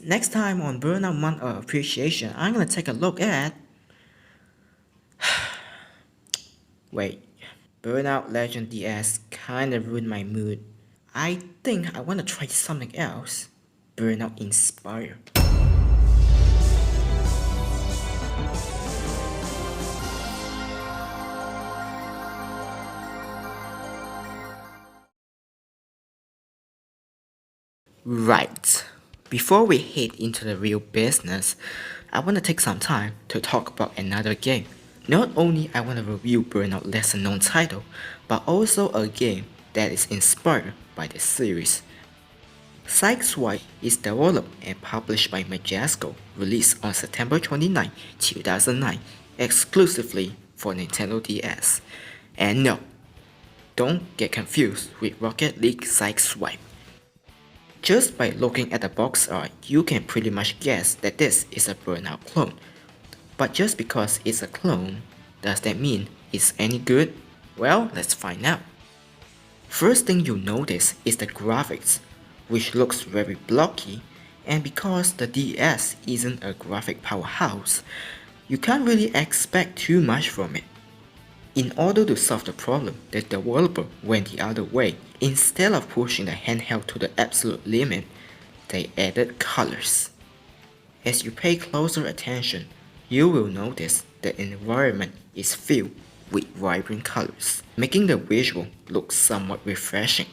Next time on Burnout Month of Appreciation, I'm gonna take a look at... Wait, Burnout Legend DS kinda ruined my mood. I think I wanna try something else. Burnout Inspire. Right. Before we head into the real business, I want to take some time to talk about another game. Not only I want to review Burnout lesser known title, but also a game that is inspired by the series. Sideswipe is developed and published by Majesco, released on September 29, 2009, exclusively for Nintendo DS. And no, don't get confused with Rocket League Sideswipe. Just by looking at the box art, you can pretty much guess that this is a Burnout clone. But just because it's a clone, does that mean it's any good? Well, let's find out. First thing you notice is the graphics, which looks very blocky, and because the DS isn't a graphic powerhouse, you can't really expect too much from it. In order to solve the problem, the developer went the other way. Instead of pushing the handheld to the absolute limit, they added colors. As you pay closer attention, you will notice the environment is filled with vibrant colors, making the visual look somewhat refreshing.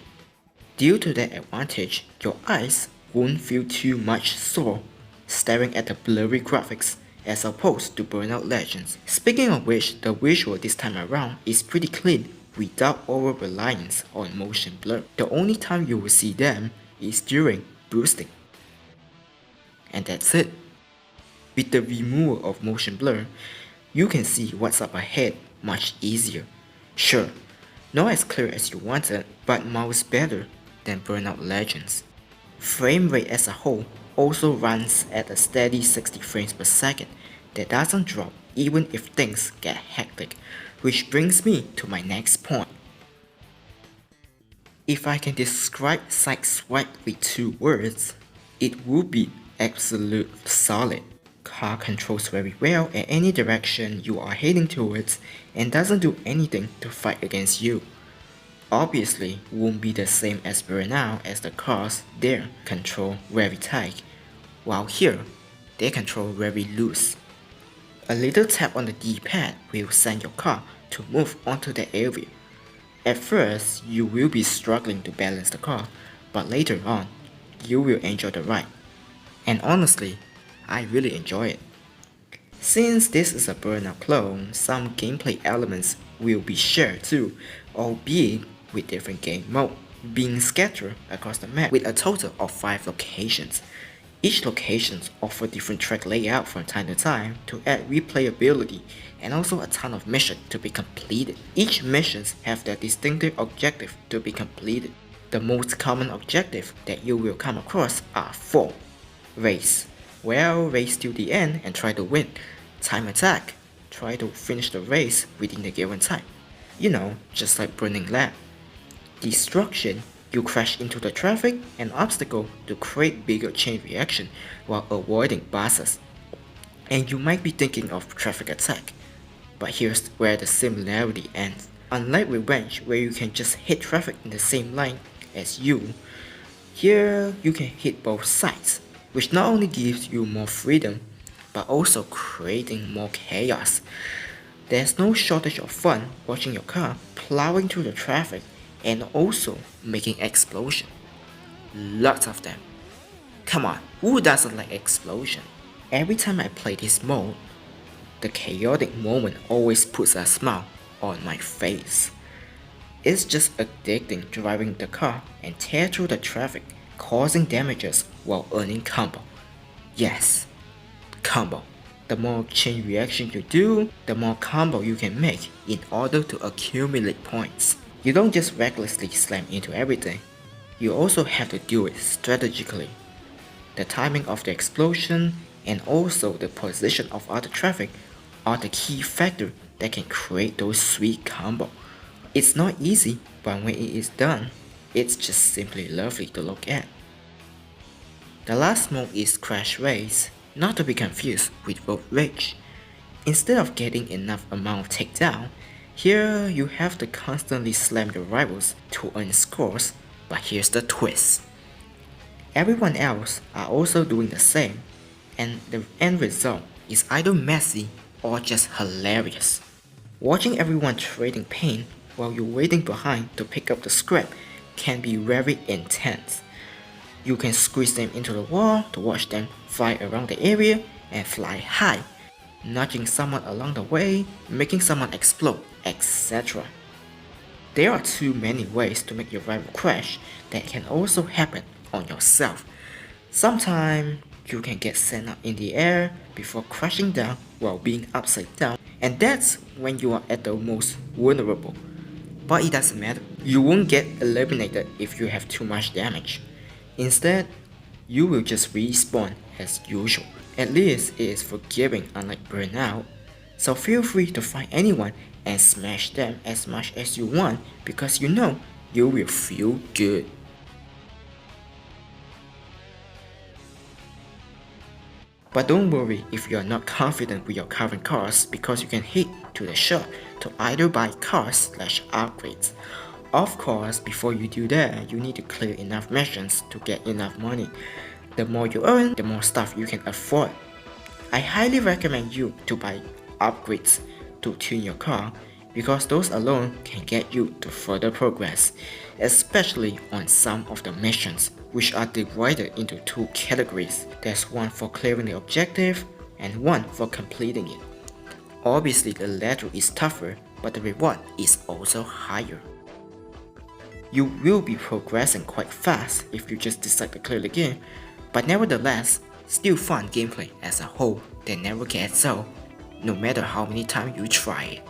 Due to that advantage, your eyes won't feel too much sore staring at the blurry graphics as opposed to Burnout Legends. Speaking of which, the visual this time around is pretty clean without over-reliance on motion blur. The only time you will see them is during boosting. And that's it. With the removal of motion blur, you can see what's up ahead much easier. Sure, not as clear as you wanted, but miles better than Burnout Legends. Frame rate as a whole also runs at a steady 60 frames per second that doesn't drop even if things get hectic, which brings me to my next point. If I can describe Sideswipe with 2 words, it would be absolute solid. Car controls very well at any direction you are heading towards and doesn't do anything to fight against you. Obviously won't be the same as Burnout as the cars there control very tight, while here they control very loose. A little tap on the D-pad will send your car to move onto that area. At first you will be struggling to balance the car, but later on you will enjoy the ride. And honestly, I really enjoy it. Since this is a Burnout clone, some gameplay elements will be shared too, albeit with different game mode, being scattered across the map with a total of 5 locations. Each location offers different track layout from time to time to add replayability and also a ton of missions to be completed. Each missions have their distinctive objective to be completed. The most common objective that you will come across are 4. Race. Well, race till the end and try to win. Time attack. Try to finish the race within the given time. You know, just like Burning Lab. Destruction. You crash into the traffic and obstacle to create bigger chain reaction while avoiding bosses. And you might be thinking of traffic attack, but here's where the similarity ends. Unlike Revenge where you can just hit traffic in the same line as you, here you can hit both sides, which not only gives you more freedom, but also creating more chaos. There's no shortage of fun watching your car plowing through the traffic and also making explosion. Lots of them. Come on, who doesn't like explosion? Every time I play this mode, the chaotic moment always puts a smile on my face. It's just addicting driving the car and tear through the traffic, causing damages while earning combo. Yes, combo. The more chain reaction you do, the more combo you can make in order to accumulate points. You don't just recklessly slam into everything, you also have to do it strategically. The timing of the explosion and also the position of other traffic are the key factor that can create those sweet combo. It's not easy, but when it is done, it's just simply lovely to look at. The last mode is Crash Race, not to be confused with Road Rage. Instead of getting enough amount of takedown, here you have to constantly slam your rivals to earn scores, but here's the twist. Everyone else are also doing the same, and the end result is either messy or just hilarious. Watching everyone trading pain while you're waiting behind to pick up the scrap can be very intense. You can squeeze them into the wall to watch them fly around the area and fly high, nudging someone along the way, making someone explode, etc. There are too many ways to make your rival crash that can also happen on yourself. Sometimes you can get sent up in the air before crashing down while being upside down, and that's when you are at the most vulnerable. But it doesn't matter, you won't get eliminated if you have too much damage. Instead, you will just respawn as usual. At least it is forgiving unlike Burnout. So feel free to find anyone and smash them as much as you want because you know you will feel good. But don't worry if you are not confident with your current cars because you can head to the shop to either buy cars/upgrades. Of course, before you do that, you need to clear enough missions to get enough money. The more you earn, the more stuff you can afford. I highly recommend you to buy upgrades to tune your car because those alone can get you to further progress, especially on some of the missions, which are divided into two categories. There's one for clearing the objective and one for completing it. Obviously the latter is tougher, but the reward is also higher. You will be progressing quite fast if you just decide to clear the game, but nevertheless, still fun gameplay as a whole that never gets old, no matter how many times you try it.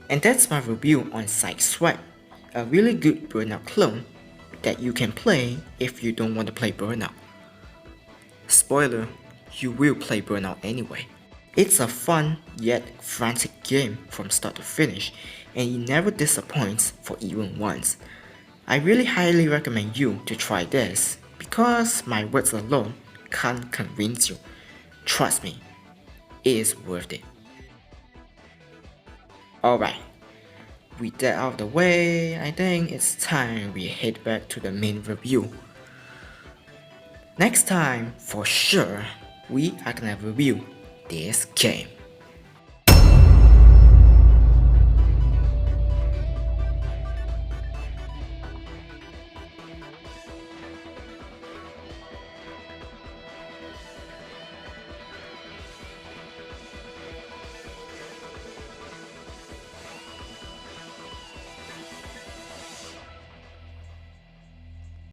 And that's my review on Sideswipe, a really good Burnout clone that you can play if you don't want to play Burnout. Spoiler, you will play Burnout anyway. It's a fun yet frantic game from start to finish, and it never disappoints for even once. I really highly recommend you to try this, because my words alone can't convince you. Trust me, it is worth it. Alright, with that out of the way, I think it's time we head back to the main review. Next time, for sure, we are gonna review this game.